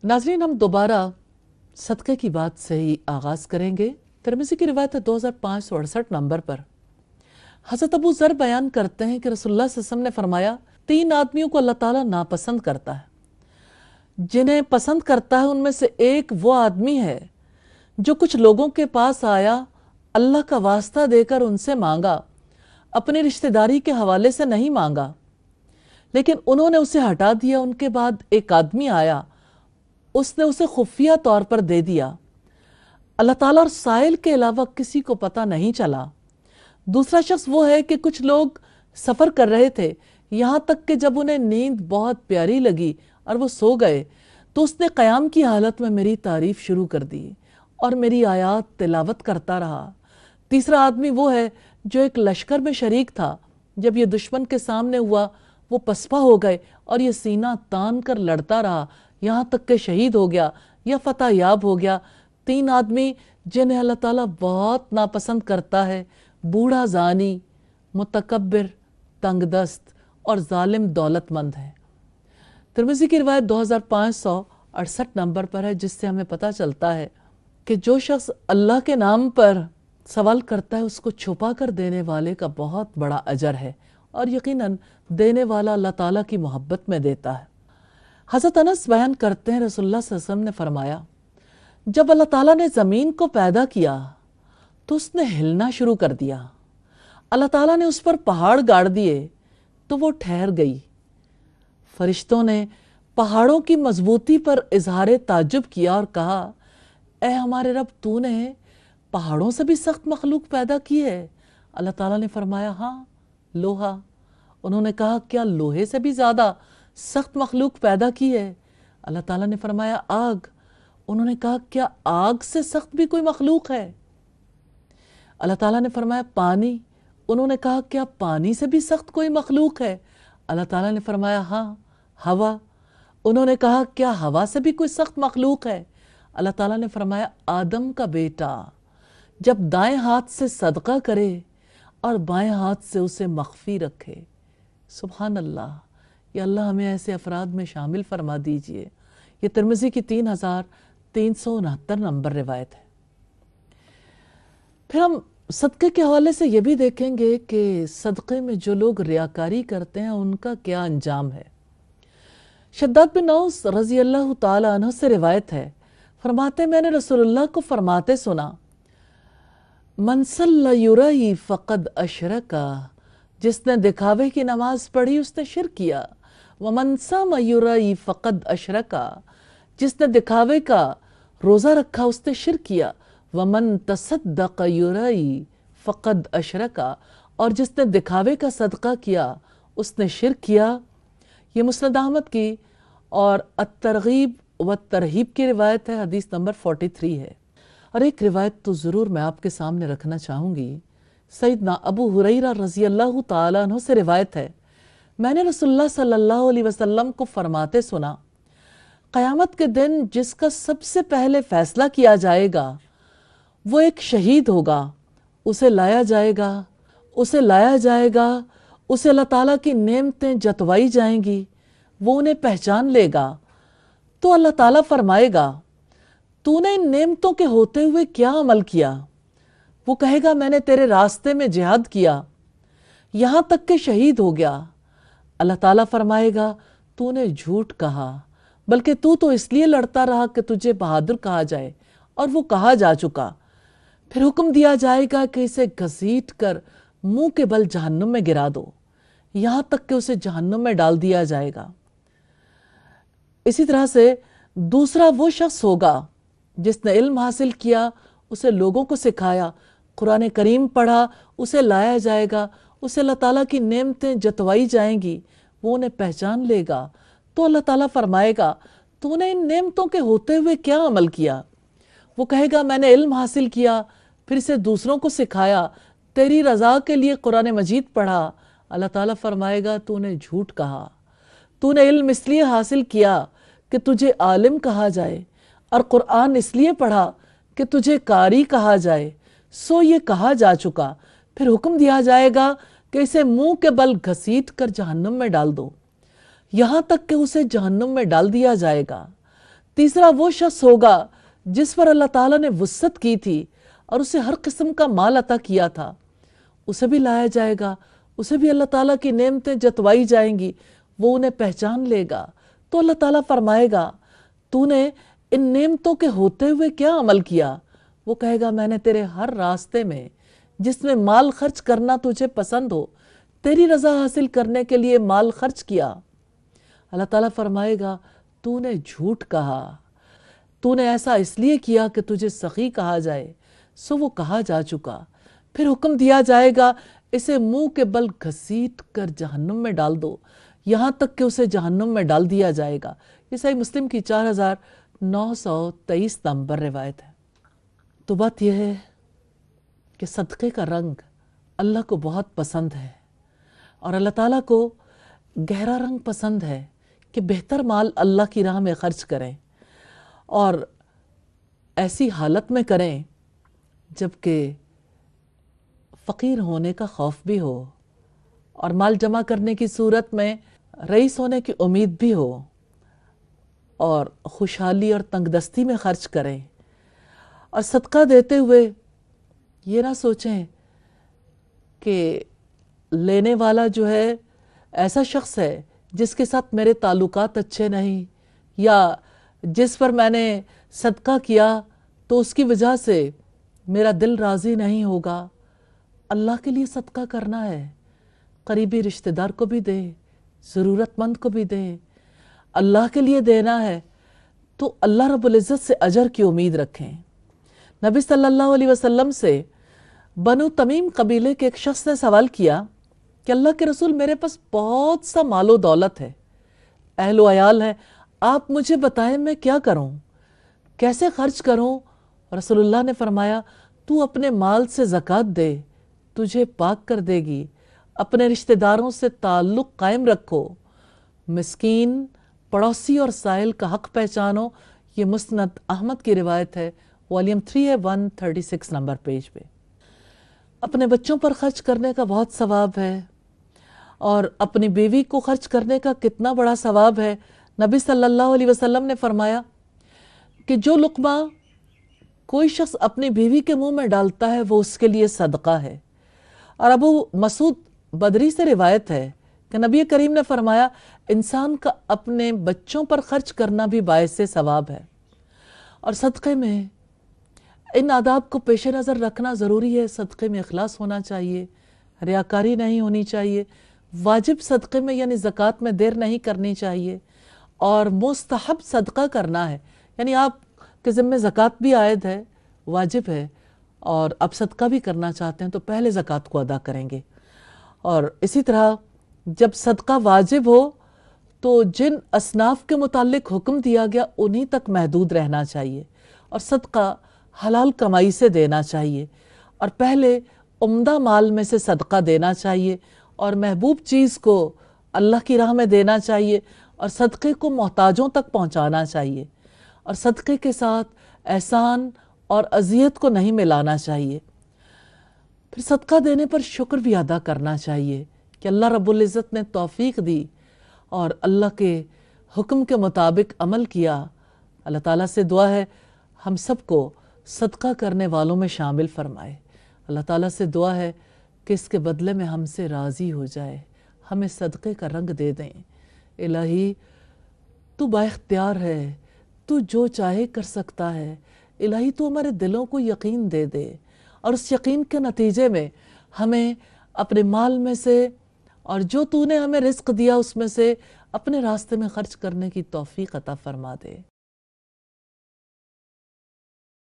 नाज़रीन, हम दोबारा सदक़े की बात से ही आगाज़ करेंगे। तिरमिज़ी की रिवायत है 2568 नंबर पर। हज़रत अबू ज़र बयान करते हैं कि रसूलुल्लाह सल्लल्लाहु अलैहि वसल्लम ने फरमाया, 3 आदमियों को अल्लाह ताला नापसंद करता है। जिन्हें पसंद करता है उनमें से एक वो आदमी है जो कुछ लोगों के पास आया, अल्लाह का वास्ता देकर उनसे मांगा, अपनी रिश्तेदारी के हवाले से नहीं मांगा, लेकिन उन्होंने उसे हटा दिया। उनके बाद एक आदमी आया, उसने उसे खुफिया तौर पर दे दिया। अल्लाह ताला और साइल के अलावा किसी को पता नहीं चला। दूसरा शख्स वो है कि कुछ लोग सफ़र कर रहे थे, यहाँ तक कि जब उन्हें नींद बहुत प्यारी लगी और वो सो गए तो उसने क़याम की हालत में मेरी तारीफ़ शुरू कर दी और मेरी आयात तिलावत करता रहा। तीसरा आदमी वो है जो एक लश्कर में शरीक था। जब ये दुश्मन के सामने हुआ वो पसपा हो गए और ये सीना तान कर लड़ता रहा, यहाँ तक कि शहीद हो गया या फतह याब हो गया। 3 आदमी जिन्हें अल्लाह ताला बहुत नापसंद करता है, बूढ़ा ज़ानी, मुतकब्बिर, तंगदस्त और जालिम दौलतमंद है। तिरमिज़ी की रिवायत 2568 नंबर पर है, जिससे हमें पता चलता है कि जो शख्स अल्लाह के नाम पर सवाल करता है उसको छुपा कर देने वाले का बहुत बड़ा अजर है और यकीनन देने वाला अल्लाह ताला की मोहब्बत में देता है। हज़रत अनस बयान करते हैं, रसूलुल्लाह सल्लल्लाहु अलैहि वसल्लम ने फरमाया, जब अल्लाह ताला ने ज़मीन को पैदा किया तो उसने हिलना शुरू कर दिया। अल्लाह ताला ने उस पर पहाड़ गाड़ दिए तो वो ठहर गई। फरिश्तों ने पहाड़ों की मजबूती पर इजहार ताज्जुब किया और कहा, ए हमारे रब, तूने पहाड़ों से भी सख्त मखलूक पैदा की है? अल्लाह ताला ने फरमाया, हाँ, लोहा। उन्होंने कहा, क्या लोहे से भी ज़्यादा सख्त मखलूक पैदा की है? अल्लाह ताला ने फरमाया, आग। उन्होंने कहा, क्या आग से सख्त भी कोई मखलूक है? अल्लाह ताला ने फरमाया, पानी। उन्होंने कहा, क्या पानी से भी सख्त कोई मखलूक है? अल्लाह ताला ने फरमाया, हाँ, हवा। उन्होंने कहा, क्या हवा से भी कोई सख्त मखलूक है? अल्लाह ताला ने फरमाया, आदम का बेटा जब दाएं हाथ से सदका करे और बाएं हाथ से उसे मख्फी रखे। सुभान अल्लाह, या अल्लाह हमें ऐसे अफराद में शामिल फरमा दीजिए। ये तिरमिज़ी की 3369 नंबर रिवायत है। फिर हम सदक़े के हवाले से ये भी देखेंगे कि सदक़े में जो लोग रियाकारी करते हैं उनका क्या अंजाम है। शद्दाद बिन औस रज़ी अल्लाह ताला अन्हु से रिवायत है, फरमाते, मैंने रसूलुल्लाह को फरमाते सुना, मन सल्ला युराई फ़क़द अशरका, जिसने दिखावे की नमाज पढ़ी उसने शिर्क किया। व मन सामा युराई फ़क़द अशरका, जिसने दिखावे का रोज़ा रखा उसने शिर्क किया। व मन तसद्दक़ युराई फ़क़द अशरका, और जिसने दिखावे का सदका किया उसने शिर्क किया। ये मुस्नद अहमद की और अत-तरग़ीब व तरहीब की रिवायत है, हदीस नंबर 43 है। और एक रिवायत तो ज़रूर मैं आपके सामने रखना चाहूँगी। सैयदना अबू हुरैरा रज़ी अल्लाह ताला अन्हु से रिवायत है, मैंने रसूलुल्लाह सल्लल्लाहु अलैहि वसल्लम को फरमाते सुना, क़यामत के दिन जिसका सबसे पहले फ़ैसला किया जाएगा वो एक शहीद होगा। उसे लाया जाएगा, उसे अल्लाह ताला की नेमतें जतवाई जाएंगी, वो उन्हें पहचान लेगा। तो अल्लाह ताला फरमाएगा, तूने इन नेमतों के होते हुए क्या अमल किया? वो कहेगा, मैंने तेरे रास्ते में जिहाद किया, यहाँ तक कि शहीद हो गया। अल्लाह ताला फरमाएगा, तूने झूठ कहा, बल्कि तू तो इसलिए लड़ता रहा कि तुझे बहादुर कहा जाए, और वो कहा जा चुका। फिर हुक्म दिया जाएगा कि इसे घसीट कर मुंह के बल जहन्नुम में गिरा दो, यहाँ तक कि उसे जहन्नुम में डाल दिया जाएगा। इसी तरह से दूसरा वो शख्स होगा जिसने इल्म हासिल किया, उसे लोगों को सिखाया, कुरान करीम पढ़ा, उसे लाया जाएगा, उसे अल्लाह ताला की नेमतें जतवाई जाएंगी, वो उन्हें पहचान लेगा। तो अल्लाह ताला फरमाएगा, तूने इन नेमतों के होते हुए क्या अमल किया? वो कहेगा, मैंने इल्म हासिल किया, फिर इसे दूसरों को सिखाया, तेरी रज़ा के लिए कुरान मजीद पढ़ा। अल्लाह ताला फरमाएगा, तूने झूठ कहा, तूने इल्म इसलिए हासिल किया कि तुझे आलिम कहा जाए, और कुरान इसलिए पढ़ा कि तुझे कारी कहा जाए, सो ये कहा जा चुका। फिर हुक्म दिया जाएगा कि इसे मुंह के बल घसीट कर जहन्नुम में डाल दो, यहाँ तक कि उसे जहन्नुम में डाल दिया जाएगा। تیسرا وہ شخص ہوگا جس پر اللہ تعالیٰ نے وسعت کی تھی اور اسے ہر قسم کا مال عطا کیا تھا، اسے بھی لایا جائے گا، اسے بھی اللہ تعالیٰ کی نعمتیں جتوائی جائیں گی، وہ انہیں پہچان لے گا تو اللہ تعالیٰ فرمائے گا تو نے ان نعمتوں کے ہوتے ہوئے کیا عمل کیا؟ وہ کہے گا میں نے تیرے ہر راستے میں جس میں مال خرچ کرنا تجھے پسند ہو، تیری رضا حاصل کرنے کے لیے مال خرچ کیا۔ اللہ تعالیٰ فرمائے گا تو نے جھوٹ کہا، تو نے ایسا اس لیے کیا کہ تجھے سخی کہا جائے، سو وہ کہا جا چکا۔ پھر حکم دیا جائے گا اسے منہ کے بل گھسیٹ کر جہنم میں ڈال دو، یہاں تک کہ اسے جہنم میں ڈال دیا جائے گا۔ یہ صحیح مسلم کی 4923 نمبر روایت ہے۔ تو بات یہ ہے کہ صدقے کا رنگ اللہ کو بہت پسند ہے، اور اللہ تعالیٰ کو گہرا رنگ پسند ہے کہ بہتر مال اللہ کی راہ میں خرچ کریں، اور ایسی حالت میں کریں جبکہ فقیر ہونے کا خوف بھی ہو اور مال جمع کرنے کی صورت میں رئیس ہونے کی امید بھی ہو، اور خوشحالی اور تنگ دستی میں خرچ کریں۔ اور صدقہ دیتے ہوئے یہ نہ سوچیں کہ لینے والا جو ہے ایسا شخص ہے جس کے ساتھ میرے تعلقات اچھے نہیں، یا جس پر میں نے صدقہ کیا تو اس کی وجہ سے میرا دل راضی نہیں ہوگا۔ اللہ کے لیے صدقہ کرنا ہے، قریبی رشتہ دار کو بھی دیں، ضرورت مند کو بھی دیں، اللہ کے لیے دینا ہے تو اللہ رب العزت سے اجر کی امید رکھیں۔ نبی صلی اللہ علیہ وسلم سے بنو تمیم قبیلے کے ایک شخص نے سوال کیا کہ اللہ کے رسول میرے پاس بہت سا مال و دولت ہے، اہل و عیال ہے، آپ مجھے بتائیں میں کیا کروں، کیسے خرچ کروں؟ رسول اللہ نے فرمایا تو اپنے مال سے زکوٰۃ دے، تجھے پاک کر دے گی، اپنے رشتہ داروں سے تعلق قائم رکھو، مسکین، پڑوسی اور سائل کا حق پہچانو۔ یہ مسند احمد کی روایت ہے، والیوم 3 ہے، 136 نمبر پیج پہ۔ اپنے بچوں پر خرچ کرنے کا بہت ثواب ہے، اور اپنی بیوی کو خرچ کرنے کا کتنا بڑا ثواب ہے۔ نبی صلی اللہ علیہ وسلم نے فرمایا کہ جو لقمہ کوئی شخص اپنی بیوی کے منہ میں ڈالتا ہے وہ اس کے لیے صدقہ ہے۔ اور ابو مسعود بدری سے روایت ہے کہ نبی کریم نے فرمایا انسان کا اپنے بچوں پر خرچ کرنا بھی باعث ثواب ہے۔ اور صدقے میں ان آداب کو پیش نظر رکھنا ضروری ہے۔ صدقے میں اخلاص ہونا چاہیے، ریاکاری نہیں ہونی چاہیے، واجب صدقے میں یعنی زکوٰۃ میں دیر نہیں کرنی چاہیے، اور مستحب صدقہ کرنا ہے، یعنی آپ کے ذمہ زکوٰۃ بھی عائد ہے، واجب ہے، اور اب صدقہ بھی کرنا چاہتے ہیں تو پہلے زکوٰۃ کو ادا کریں گے۔ اور اسی طرح جب صدقہ واجب ہو تو جن اصناف کے متعلق حکم دیا گیا انہی تک محدود رہنا چاہیے، اور صدقہ حلال کمائی سے دینا چاہیے، اور پہلے عمدہ مال میں سے صدقہ دینا چاہیے، اور محبوب چیز کو اللہ کی راہ میں دینا چاہیے، اور صدقے کو محتاجوں تک پہنچانا چاہیے، اور صدقے کے ساتھ احسان اور اذیت کو نہیں ملانا چاہیے۔ پھر صدقہ دینے پر شکر بھی ادا کرنا چاہیے کہ اللہ رب العزت نے توفیق دی اور اللہ کے حکم کے مطابق عمل کیا۔ اللہ تعالیٰ سے دعا ہے ہم سب کو صدقہ کرنے والوں میں شامل فرمائے۔ اللہ تعالیٰ سے دعا ہے کہ اس کے بدلے میں ہم سے راضی ہو جائے، ہمیں صدقے کا رنگ دے دیں۔ الہی تو با اختیار ہے، تو جو چاہے کر سکتا ہے۔ الہی تو ہمارے دلوں کو یقین دے دے، اور اس یقین کے نتیجے میں ہمیں اپنے مال میں سے اور جو تو نے ہمیں رزق دیا اس میں سے اپنے راستے میں خرچ کرنے کی توفیق عطا فرما دے۔